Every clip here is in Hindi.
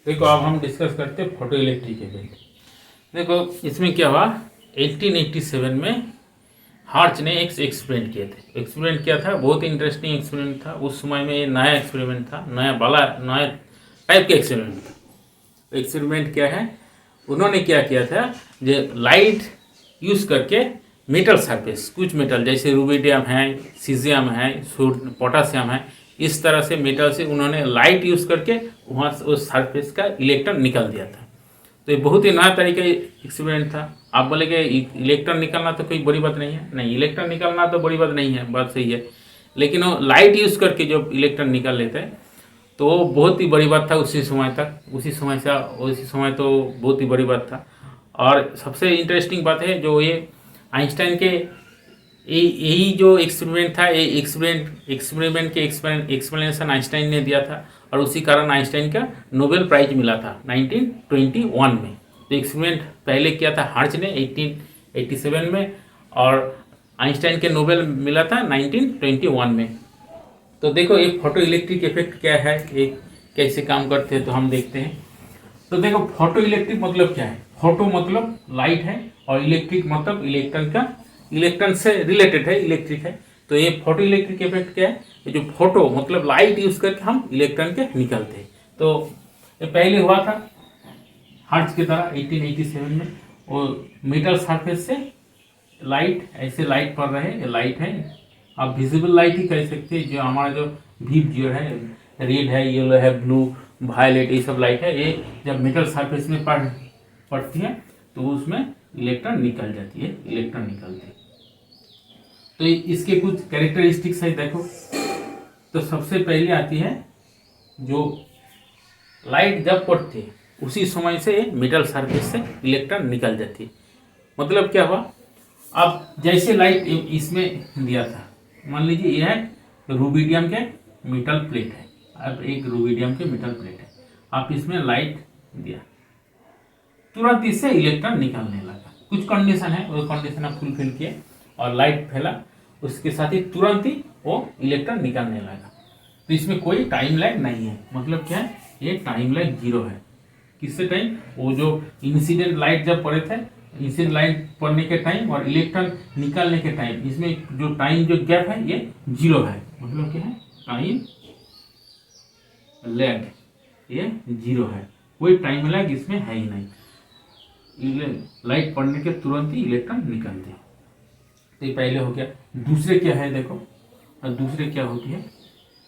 देखो अब हम डिस्कस करते हैं फोटो इलेक्ट्रिक इफेक्ट। देखो इसमें क्या हुआ, 1887 में हार्च ने एक एक्सपेरिमेंट किए थे। एक्सपेरिमेंट किया था, बहुत इंटरेस्टिंग एक्सपेरिमेंट था। उस समय में ये नया एक्सपेरिमेंट था, नया टाइप का एक्सपेरिमेंट था। एक्सपेरिमेंट क्या है, उन्होंने क्या किया था, जो लाइट यूज़ करके मेटल सरफेस, कुछ मेटल जैसे रूबिडियम है, सीजियम है, पोटासियम है, इस तरह से मेटल से उन्होंने लाइट यूज़ करके वहाँ से उस सरफेस का इलेक्ट्रॉन निकाल दिया था। तो ये बहुत ही नया तरीका एक्सपेरिमेंट था। आप बोलेंगे इलेक्ट्रॉन निकालना तो कोई बड़ी बात नहीं है, नहीं, इलेक्ट्रॉन निकालना तो बड़ी बात नहीं है, बात सही है, लेकिन वो लाइट यूज़ करके जो इलेक्ट्रॉन निकाल लेते हैं तो वो बहुत ही बड़ी बात था उसी समय तक। उसी समय तो बहुत ही बड़ी बात था। और सबसे इंटरेस्टिंग बात है जो ये आइंस्टाइन के यही जो एक्सपेरिमेंट था, ये एक्सपेरिमेंट के एक्सप्लेनेशन आइंस्टाइन ने दिया था और उसी कारण आइंस्टाइन का नोबेल प्राइज मिला था 1921 में। तो एक्सपेरिमेंट पहले किया था हार्च ने 1887 में और आइंस्टाइन के नोबेल मिला था 1921 में। तो देखो एक फोटो इलेक्ट्रिक इफेक्ट क्या है, एक कैसे काम करते हैं तो हम देखते हैं। तो देखो फोटो इलेक्ट्रिक मतलब क्या है, फोटो मतलब लाइट है और इलेक्ट्रिक मतलब इलेक्ट्रॉन से रिलेटेड है, इलेक्ट्रिक है। तो ये फोटो इलेक्ट्रिक इफेक्ट क्या है, ये जो फोटो मतलब लाइट यूज करके हम इलेक्ट्रॉन के निकलते हैं। तो ये पहले हुआ था हार्ट्ज की तरह 1887 में, और मेटल सरफेस से लाइट, ऐसे लाइट पड़ रहे हैं, लाइट है, आप विजिबल लाइट ही कह सकते हैं। जो हमारा जो वीव जो है, रेड है, येलो है, ब्लू, वायलेट, ये सब लाइट है, ये जब मेटल सरफेस में पड़ती है तो उसमें इलेक्ट्रॉन निकल जाती है, इलेक्ट्रॉन निकलते हैं। तो इसके कुछ कैरेक्टरिस्टिक्स है, देखो। तो सबसे पहले आती है जो लाइट जब पड़ती है उसी समय से मेटल सरफेस से इलेक्ट्रॉन निकल जाती है। मतलब क्या हुआ, अब जैसे लाइट इसमें दिया था, मान लीजिए यह है रूबिडियम के मेटल प्लेट है, अब एक रूबिडियम के मेटल प्लेट है, आप इसमें लाइट दिया, तुरंत इससे इलेक्ट्रॉन निकलने लगा। कुछ कंडीशन है, वो कंडीशन आप फुलफिल किए और लाइट फैला, उसके साथ ही तुरंत ही वो इलेक्ट्रॉन निकलने लगा। तो इसमें कोई टाइम लैग नहीं है। मतलब क्या है, ये टाइम लैग 0 है। किससे टाइम, वो जो इंसिडेंट लाइट जब पड़े थे, इंसिडेंट लाइट पड़ने के टाइम और इलेक्ट्रॉन निकलने के टाइम, इसमें जो टाइम जो गैप है ये 0 है। मतलब क्या है, टाइम लैग ये 0 है, कोई टाइम लैग इसमें है ही नहीं। लाइट पड़ने के तुरंत ही इलेक्ट्रॉन निकलते हैं। तो ये पहले हो गया। दूसरे क्या है, देखो, और दूसरे क्या होती है,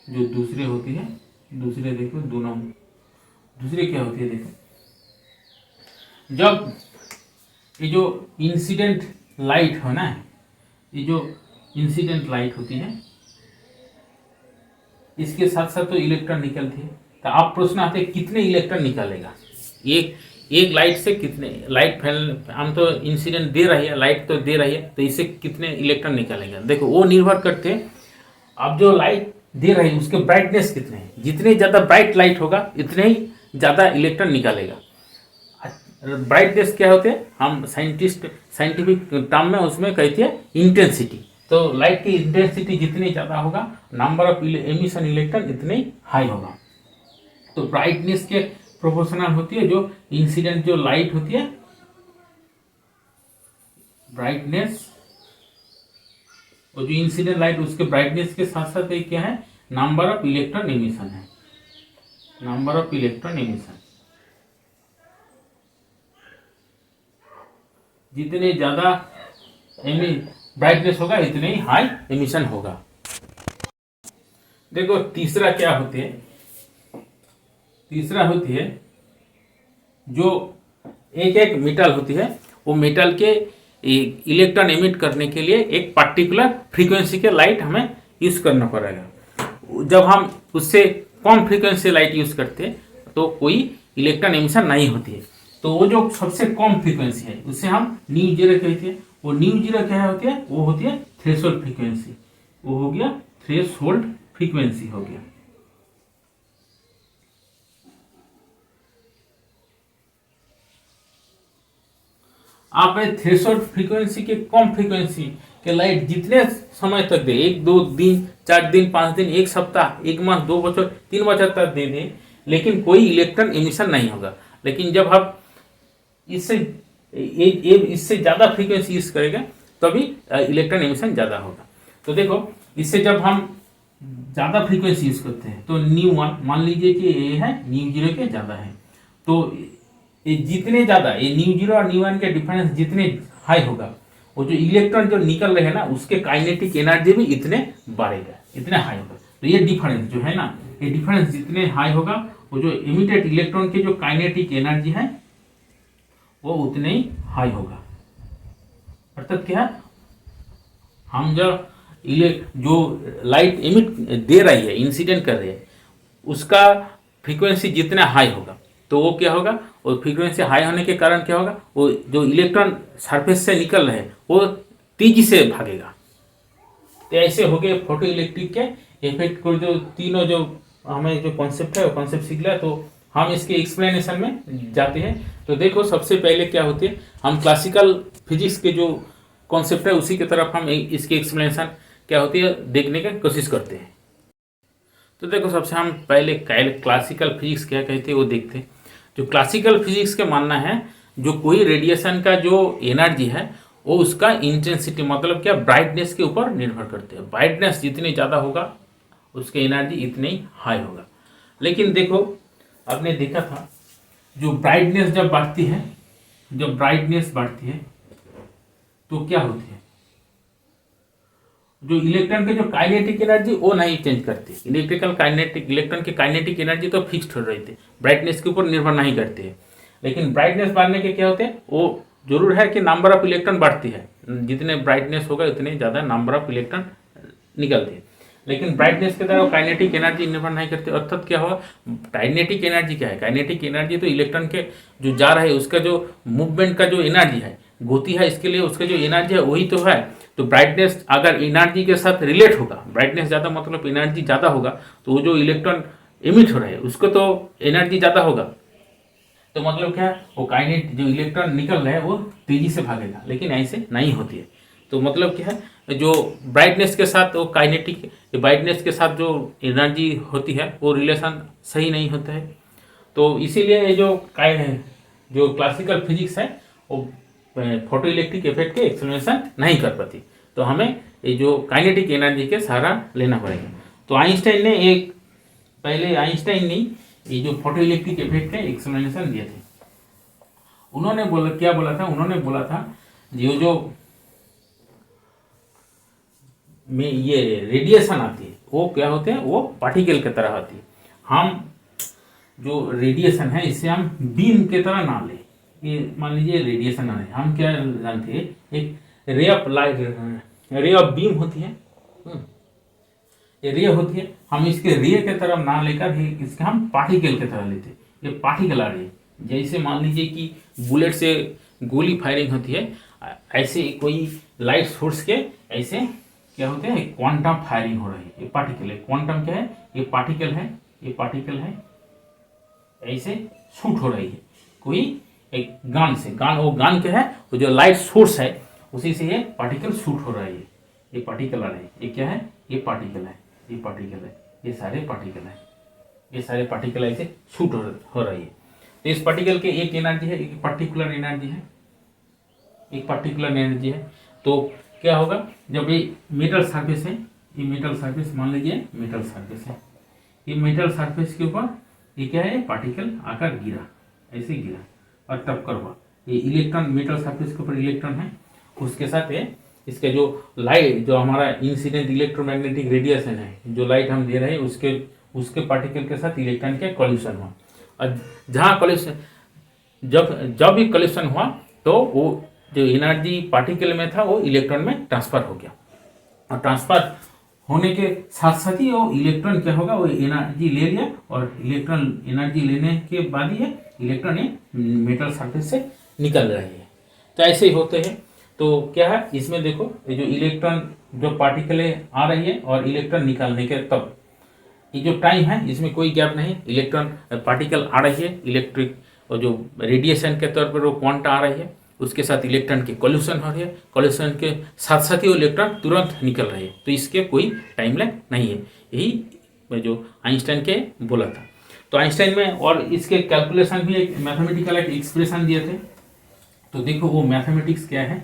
जो दूसरे होती है, दूसरे देखो दोनों, दूसरे क्या होती है, देखो, जब ये जो इंसिडेंट लाइट हो ना, ये जो इंसिडेंट लाइट होती है, इसके साथ साथ तो इलेक्ट्रॉन निकलती है। तो आप प्रश्न आते हैं कितने इलेक्ट्रॉन निकालेगा, एक लाइट से कितने, लाइट फैल, हम तो इंसिडेंट दे रही है, लाइट तो दे रही है, तो इससे कितने इलेक्ट्रॉन निकालेगा। देखो वो निर्भर करते हैं, अब जो लाइट दे रही है उसके ब्राइटनेस कितने हैं, जितने ज़्यादा ब्राइट लाइट होगा इतने ही ज़्यादा इलेक्ट्रॉन निकालेगा। ब्राइटनेस क्या होते हैं, हम साइंटिफिक टर्म में उसमें कहते हैं इंटेंसिटी। तो लाइट की इंटेंसिटी जितनी ज़्यादा होगा, नंबर ऑफ एमिशन इलेक्ट्रॉन इतने ही हाई होगा। तो ब्राइटनेस के प्रोपोर्शनल होती है जो इंसिडेंट जो लाइट होती है, ब्राइटनेस, और जो इंसिडेंट लाइट उसके ब्राइटनेस के साथ साथ एक क्या है, नंबर ऑफ इलेक्ट्रॉन एमिशन है, नंबर ऑफ इलेक्ट्रॉन एमिशन। जितने ज्यादा ब्राइटनेस होगा इतने ही हाई एमिशन होगा। देखो तीसरा क्या होती है, तीसरा होती है जो एक मेटल होती है, वो मेटल के इलेक्ट्रॉन एमिट करने के लिए एक पर्टिकुलर फ्रीक्वेंसी के लाइट हमें यूज करना पड़ेगा। जब हम उससे कम फ्रीक्वेंसी लाइट यूज करते हैं तो कोई इलेक्ट्रॉन एमिशन नहीं होती है। तो वो जो सबसे कम फ्रीक्वेंसी है उसे हम न्यू जीरो कहते हैं। वो न्यू जीरो क्या होती है, वो होती है थ्रेशोल्ड फ्रीक्वेंसी। वो हो गया थ्रेशोल्ड फ्रीक्वेंसी हो गया। आप थ्रेशोल्ड फ्रीक्वेंसी के कम फ्रीक्वेंसी के लाइट जितने समय तक दे, 1 2 दिन 4 दिन 5 दिन 1 सप्ताह 1 माह 2 बছর 3 बছर तक दे दें, लेकिन कोई इलेक्ट्रॉन एमिशन नहीं होगा। लेकिन जब आप इससे इससे ज़्यादा फ्रीक्वेंसी यूज करेगा तभी इलेक्ट्रॉन एमिशन ज़्यादा होगा। तो देखो इससे जब हम ज़्यादा फ्रीक्वेंसी यूज करते हैं तो न्यू वन मान लीजिए कि ये है न्यू जीरो के ज़्यादा है, तो ये जितने ज़्यादा ये न्यू जीरो और न्यू वन के डिफरेंस जितने हाई होगा वो जो इलेक्ट्रॉन जो निकल रहे हैं ना उसके काइनेटिक एनर्जी भी इतने बढ़ेगा, इतने हाई होगा। तो ये डिफरेंस जो है ना, ये डिफरेंस जितने हाई होगा वो जो इमिटेड इलेक्ट्रॉन की जो काइनेटिक एनर्जी है वो उतने ही हाई होगा। अर्थात क्या है, हम जब जो लाइट इमिट दे रही है, इंसिडेंट कर रही है, उसका फ्रीक्वेंसी जितना हाई होगा तो वो क्या होगा, और फ्रीक्वेंसी हाई होने के कारण क्या होगा, वो जो इलेक्ट्रॉन सरफेस से निकल रहे हैं वो तेजी से भागेगा। तो ऐसे हो गए फोटो इलेक्ट्रिक के इफेक्ट को जो तीनों जो हमें जो कॉन्सेप्ट है वो कॉन्सेप्ट सीख लिया। तो हम इसके एक्सप्लेनेशन में जाते हैं। तो देखो सबसे पहले क्या होती है, हम क्लासिकल फिजिक्स के जो कॉन्सेप्ट है उसी की तरफ हम इसकी एक्सप्लेनेशन क्या होती है देखने की कोशिश करते हैं। तो देखो सबसे हम पहले क्लासिकल फिजिक्स क्या कहते हैं वो देखते हैं। जो क्लासिकल फिजिक्स का मानना है जो कोई रेडिएशन का जो एनर्जी है वो उसका इंटेंसिटी मतलब क्या ब्राइटनेस के ऊपर निर्भर करते हैं। ब्राइटनेस जितनी ज़्यादा होगा उसके एनर्जी इतनी ही हाई होगा। लेकिन देखो आपने देखा था जो ब्राइटनेस जब बढ़ती है, जब ब्राइटनेस बढ़ती है तो क्या होती है, जो इलेक्ट्रॉन के जो काइनेटिक एनर्जी वो नहीं चेंज करती। इलेक्ट्रॉन की काइनेटिक एनर्जी तो फिक्स्ड हो रही थी, ब्राइटनेस के ऊपर निर्भर नहीं करती है। लेकिन ब्राइटनेस बढ़ने के क्या होते हैं, वो जरूर है कि नंबर ऑफ इलेक्ट्रॉन बढ़ती है, जितने ब्राइटनेस होगा उतने ज़्यादा नंबर ऑफ इलेक्ट्रॉन निकलते हैं। लेकिन ब्राइटनेस के द्वारा काइनेटिक एनर्जी निर्भर नहीं करती। अर्थात क्या होगा, काइनेटिक एनर्जी क्या है, काइनेटिक एनर्जी तो इलेक्ट्रॉन के जो जा रहा है उसका जो मूवमेंट का जो एनर्जी है, गति है, इसके लिए उसका जो एनर्जी है वही तो है। तो ब्राइटनेस अगर एनर्जी के साथ रिलेट होगा, ब्राइटनेस ज़्यादा मतलब एनर्जी ज़्यादा होगा, तो वो जो इलेक्ट्रॉन इमिट हो रहा है उसको तो एनर्जी ज़्यादा होगा। तो मतलब क्या है, वो काइनेट जो इलेक्ट्रॉन निकल रहा है वो तेजी से भागेगा। लेकिन ऐसे नहीं होती है। तो मतलब क्या है, जो ब्राइटनेस के साथ वो काइनेटिक ब्राइटनेस के साथ जो एनर्जी होती है वो रिलेशन सही नहीं होता है। तो इसीलिए ये जो क्लासिकल फिजिक्स है वो फोटो इलेक्ट्रिक इफेक्ट के एक्सप्लेनेशन नहीं कर पाती। तो हमें ये जो काइनेटिक एनर्जी के सहारा लेना पड़ेगा। तो आइंस्टाइन ने ये जो फोटो इलेक्ट्रिक इफेक्ट के एक्सप्लेनेशन दिए थे। उन्होंने बोला था जो में ये रेडिएशन आती है वो क्या होते हैं, वो पार्टिकल की तरह आती है। हम जो रेडिएशन है इसे हम बीम की तरह ना लें। ये मान लीजिए रेडिएशन आ रही है, हम क्या जानते हैं, एक ray of light, ray of beam होती है, ये रे होती है। हम इसके रे की तरफ ना लेकर इसके हम पार्टिकल की तरह लेते हैं। ये पार्टिकल आ रही है, जैसे मान लीजिए कि बुलेट से गोली फायरिंग होती है, ऐसे कोई लाइट सोर्स के ऐसे क्या होते हैं, क्वांटम फायरिंग हो रही है। ये पार्टिकल है, क्वांटम क्या है, ये पार्टिकल है, ऐसे शूट हो रही है कोई एक गन से। वो गन क्या है, वो जो लाइट सोर्स है उसी से ये पार्टिकल शूट हो रहा है। ये पार्टिकल आ रहे हैं, ये क्या है, ये पार्टिकल है, ये सारे पार्टिकल ऐसे शूट हो रही है। तो इस पार्टिकल के एक एनर्जी है, एक पर्टिकुलर एनर्जी है। तो क्या होगा, जब ये मेटल सरफेस है, ये मेटल सरफेस मान लीजिए मेटल सरफेस है, ये मेटल सरफेस के ऊपर ये क्या है, पार्टिकल आकर ऐसे गिरा और टक्कर हुआ। ये इलेक्ट्रॉन मेटल सरफेस के ऊपर इलेक्ट्रॉन है, उसके साथ ये इसके जो लाइट जो हमारा इंसिडेंट इलेक्ट्रोमैग्नेटिक रेडिएशन है, जो लाइट हम दे रहे हैं उसके पार्टिकल के साथ इलेक्ट्रॉन का कॉल्यूशन हुआ। और जहाँ कॉल्यूशन जब भी कॉल्यूशन हुआ तो वो जो एनर्जी पार्टिकल में था वो इलेक्ट्रॉन में ट्रांसफर हो गया। और ट्रांसफर होने के साथ साथ ही वो इलेक्ट्रॉन क्या होगा, वो एनर्जी ले लिया, और इलेक्ट्रॉन एनर्जी लेने के बाद ही इलेक्ट्रॉन ये मेटल सरफेस से निकल रही है। तो ऐसे ही होते हैं। तो क्या है इसमें देखो, ये जो इलेक्ट्रॉन जो पार्टिकलें आ रही है और इलेक्ट्रॉन निकालने के तब ये जो टाइम है इसमें कोई गैप नहीं। इलेक्ट्रॉन पार्टिकल आ रही है, इलेक्ट्रिक और जो रेडिएशन के तौर पर वो क्वांटा आ रही है, उसके साथ इलेक्ट्रॉन की कॉल्यूशन हो रही है, कॉल्यूशन के साथ साथ ही वो इलेक्ट्रॉन तुरंत निकल रही है। तो इसके कोई टाइम लैग नहीं है। यही जो आइंस्टाइन के बोला था। तो आइंस्टाइन में और इसके कैलकुलेशन भी एक मैथमेटिकल एक एक्सप्रेशन दिए थे। तो देखो वो मैथमेटिक्स क्या है,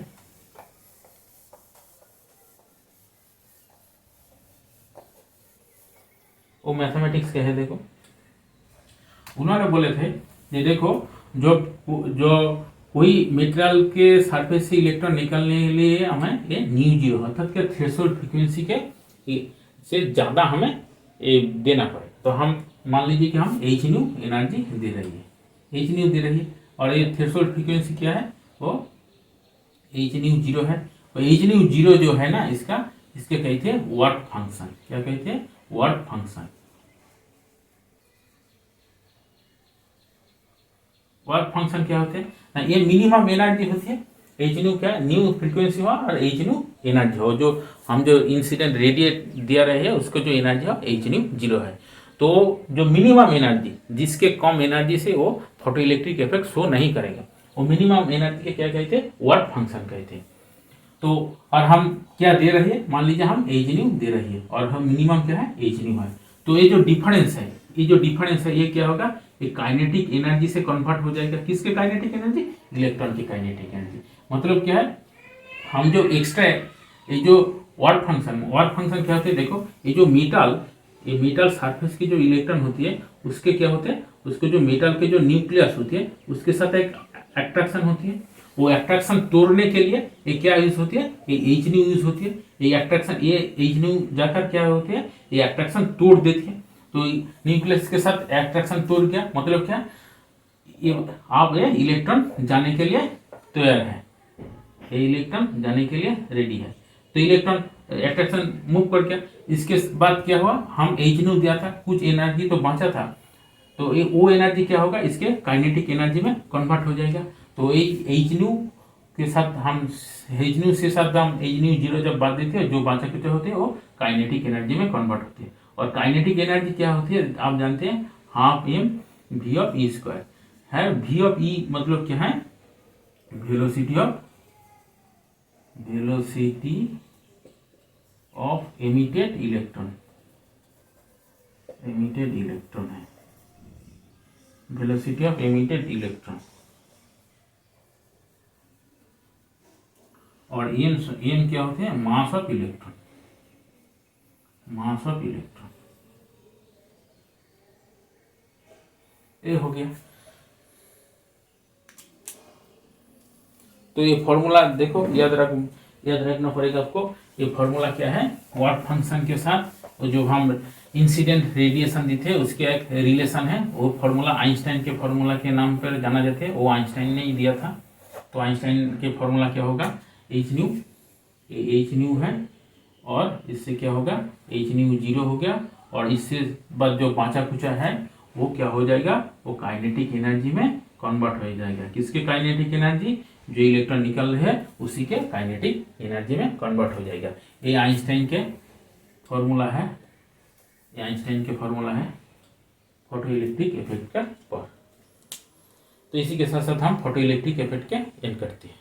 वो मैथमेटिक्स क्या है, देखो उन्होंने बोले थे ये देखो जो जो कोई मेटेरियल के सरफेस से इलेक्ट्रॉन निकलने के लिए हमें ये न्यू जीरो अर्थात क्या थ्रेशोल्ड फ्रीक्वेंसी के से ज़्यादा हमें ये देना पड़े। तो हम मान लीजिए कि हम एच न्यू एनर्जी दे रही है, एच न्यू दे रही है, और ये थ्रेशोल्ड फ्रीक्वेंसी क्या है, वो एच न्यू जीरो है। और एच न्यू जीरो जो है ना इसका, इसके कहते हैं वर्क फंक्शन। क्या कहते हैं? Work function. वर्क फंक्शन क्या होते हैं ना, ये मिनिमम एनर्जी होती है। एच न्यू क्या है, न्यू फ्रीक्वेंसी हुआ और एच न्यू एनर्जी हो, जो हम जो इंसिडेंट रेडिएट दिया रहे हैं उसको जो एनर्जी हो एच न्यू जीरो है। तो जो मिनिमम एनर्जी, जिसके कम एनर्जी से वो फोटो इलेक्ट्रिक इफेक्ट शो नहीं करेगा, वो मिनिमम एनर्जी के क्या कहते हैं? वर्क फंक्शन कहते हैं। तो और हम क्या दे रहे हैं, मान लीजिए हम एच न्यू दे रही है और हम मिनिमम क्या है, एच न्यू है। तो ये जो डिफरेंस है, ये जो डिफरेंस है ये क्या होगा, ये काइनेटिक एनर्जी से कन्वर्ट हो जाएगा। किसके काइनेटिक एनर्जी? इलेक्ट्रॉन की काइनेटिक एनर्जी। मतलब क्या है, हम जो एक्स्ट्रा ये जो वर्क फंक्शन क्या होते हैं, देखो ये जो ये मेटल सरफेस की जो इलेक्ट्रॉन होती है उसके क्या होते हैं, उसके जो मेटल के जो न्यूक्लियस होती है उसके साथ एक अट्रैक्शन होती है। वो अट्रैक्शन तोड़ने के लिए ये क्या यूज होती है, ये एच न्यू यूज होती है। ये अट्रैक्शन, ये एच न्यू जाकर क्या होती है, ये अट्रैक्शन तोड़ देती है। तो न्यूक्लियस के साथ अट्रैक्शन तोड़ गया, मतलब क्या, ये आप ये इलेक्ट्रॉन जाने के लिए तैयार है, ये इलेक्ट्रॉन जाने के लिए रेडी है। तो इलेक्ट्रॉन अट्रैक्शन मूव कर गया। इसके बाद क्या हुआ, हम एच न्यू दिया था, कुछ एनर्जी तो बचा था, तो ये वो एनर्जी क्या होगा, इसके काइनेटिक एनर्जी में कन्वर्ट हो जाएगा। तो एच न्यू के साथ हम एच न्यू से साथ हम एच न्यू जीरो जब बात देते हैं, जो बाचा कुचे होते हैं वो काइनेटिक एनर्जी में कन्वर्ट होते हैं। और काइनेटिक एनर्जी क्या होती है, आप जानते हैं, half m v of e square है। वी ऑफ ई मतलब क्या है, वेलोसिटी ऑफ एमिटेड इलेक्ट्रॉन है, वेलोसिटी ऑफ एमिटेड इलेक्ट्रॉन। और एम क्या होते हैं, मास ऑफ इलेक्ट्रॉन। ये हो गया। तो ये फॉर्मूला देखो, याद रखना पड़ेगा आपको। ये फॉर्मूला क्या है, वर्क फंक्शन के साथ तो जो हम इंसिडेंट रेडिएशन दी थे उसके एक रिलेशन है। वो फॉर्मूला आइंस्टाइन के फॉर्मूला के नाम पर जाना जाते हैं, वो आइंस्टाइन ने ही दिया था। तो आइंस्टाइन के फॉर्मूला क्या होगा, एच न्यू है, और इससे क्या होगा, एच न्यू जीरो हो गया, और इससे बाद जो बाचा कुचा है वो क्या हो जाएगा, वो काइनेटिक एनर्जी में कन्वर्ट हो जाएगा। किसके काइनेटिक एनर्जी, जो इलेक्ट्रॉन निकल रहे हैं उसी के काइनेटिक एनर्जी में कन्वर्ट हो जाएगा। ये आइंस्टाइन के फॉर्मूला है, फोटो इलेक्ट्रिक इफेक्ट का पर। तो इसी के साथ साथ हम फोटो इलेक्ट्रिक इफेक्ट के एंड करते हैं।